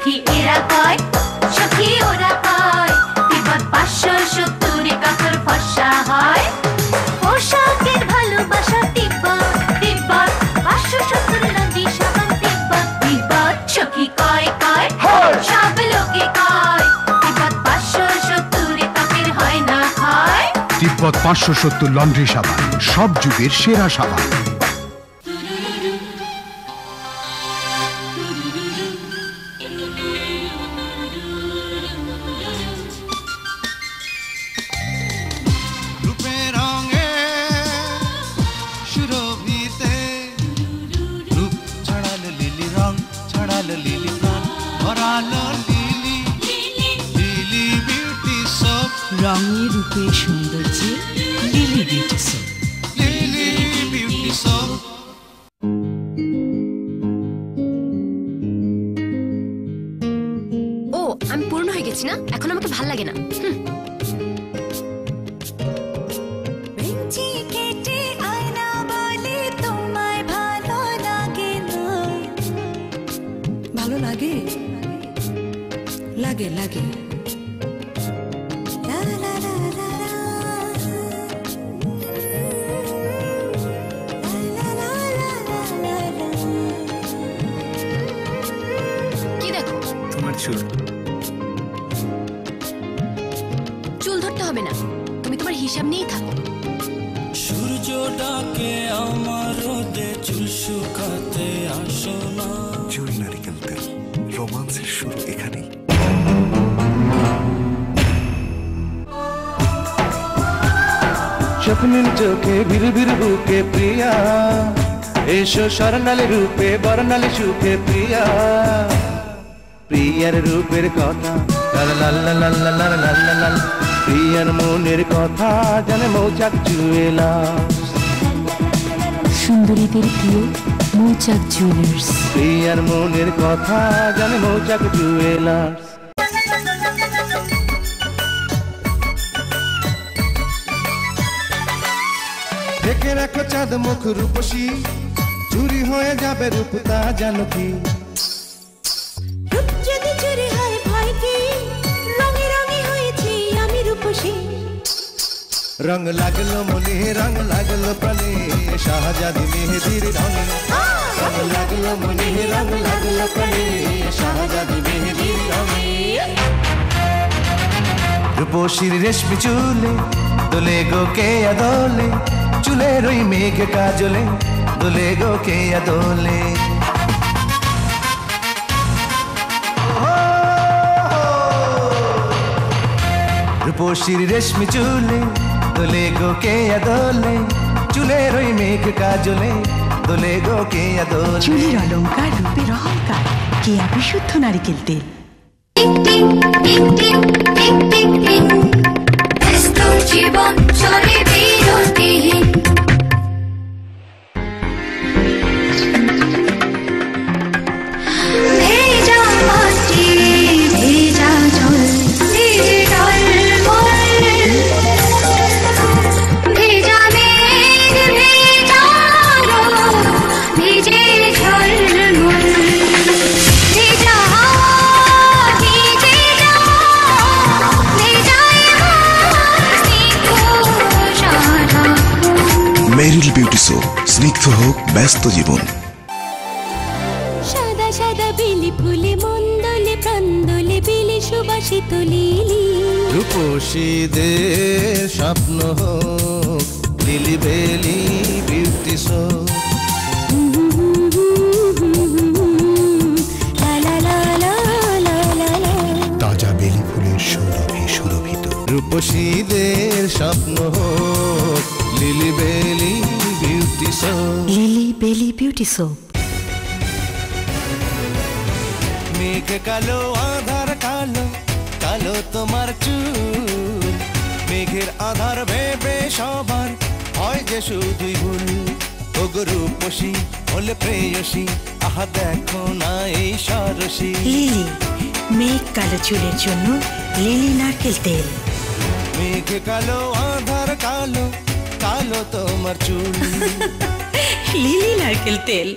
সখী এরা কয়, সখী ওরা কয়, তিব্বত 570 কাপড় ফর্সা হয়। পোশাকের ভালোবাসা তিব্বত, তিব্বত 570 লন্ড্রি সাবান তিব্বত, তিব্বত সখী কয় কয়, সব লোকে কয়, তিব্বত 570 কাপড় হয় না হয়। তিব্বত 570 লন্ড্রি সাবান, সব যুগের সেরা সাবান। রঙে রূপে সৌন্দর্যে Lily Beauty soap. Lily Beauty soap. ও আমি পূর্ণ হয়ে গেছি না, এখন আমাকে ভাল লাগে না। ভালো লাগে লাগে লাগে। চুল ধরতে হবে না, তুমি তোমার হিসাব নিয়েই থাকো। সূর্য ডাকে আমার রোদে চুল শুকাতে আসো না। জুই নারিকেল তেল, রোমান্সের শুরু এখানেই। স্বপ্নের চোখে ভিড় বুকে প্রিয়া, এসো স্বর্ণালী রূপে বর্ণালী সুখে প্রিয়া। প্রিয়ার রূপের কথা প্রিয়ার মনের কথা জানে মৌচাক জুয়েলার্স। সুন্দরীদের প্রিয় মৌচাক জুয়েলার্স। প্রিয়ার মনের কথা জানে মৌচাক জুয়েলার্স। ঢেকে রাখো চাঁদ মুখ রূপসী, চুরি হয়ে যাবে রূপ তা জানো কি? রূপ যদি চুরি হয় ভয় কি, রঙে রঙে হয়েছি আমি রূপসী। রং লাগলো মনে রং লাগলো প্রাণে, শাহজাদি মেহেদির রঙে। রং লাগলো মনে রং লাগলো প্রাণে, শাহজাদি মেহেদির রঙে। রূপসীর রেশমি চুলে দোলে গো কে আদোলে, চুলের ওই মেঘ কাজলে দোলে গো কে আদোলে। রূপসীর রেশমি চুলে দোলে গো কে আদোলে, চুলের ওই মেঘ কাজলে দোলে গো কে আদোলে। চুলের অলংকার রূপের অহংকার, কেয়া বিশুদ্ধ নারিকেল তেল। জীবন চলে বিরতিহীন। ভেজা মাটি ভেজা জল, ভিজে টলমল, ভেজা মেঘ ভেজা রোদ, ভিজে ঝলমল, ভেজা ভিজে যা, ভেজায় মেরিল বিউটি সোপ, স্নিগ্ধ হোক ব্যস্ত জীবন। সাদা সাদা বেলি ফুলে মন্দলে প্রান্দলে বেলে সুবাসিত লিলি। রূপসীদের স্বপ্ন হোক লিলি বেলি বিউটি সোপ। তাজা বেলি ফুলের সৌরভে সুরভিত। রূপসীদের স্বপ্ন হোক লিলি বেলি বিউটি সোপ। লিলি বেলি বিউটি সোপ। মেঘ কালো আধার কালো, কালো তোমার চুল। মেঘের আধার ভেবে সবার হয় যে শুধুই ভুল। ওগো রূপসী হলে প্রেয়সী, আহা দেখো না এই সরসী। লিলি মেঘ কালো চুলের জন্য লিলি নারকেল তেল। মেঘ কালো আধার কালো, কালো তোমার চুল। লিলি নারকেল তেল।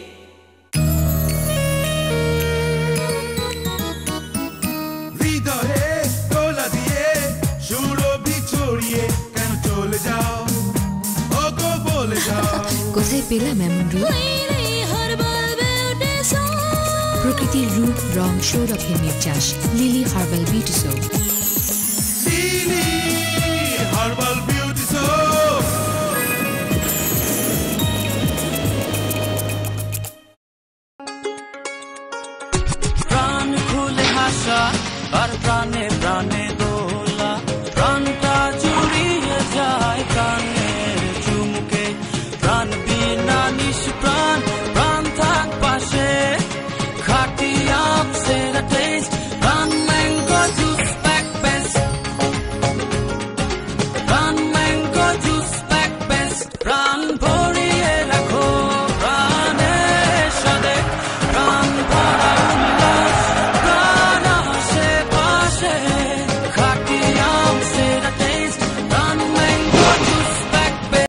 পেলাম এমন রূপ প্রকৃতির রূপ রং সৌরভের নির্যাস লিলি হার্বাল বিউটি সোপ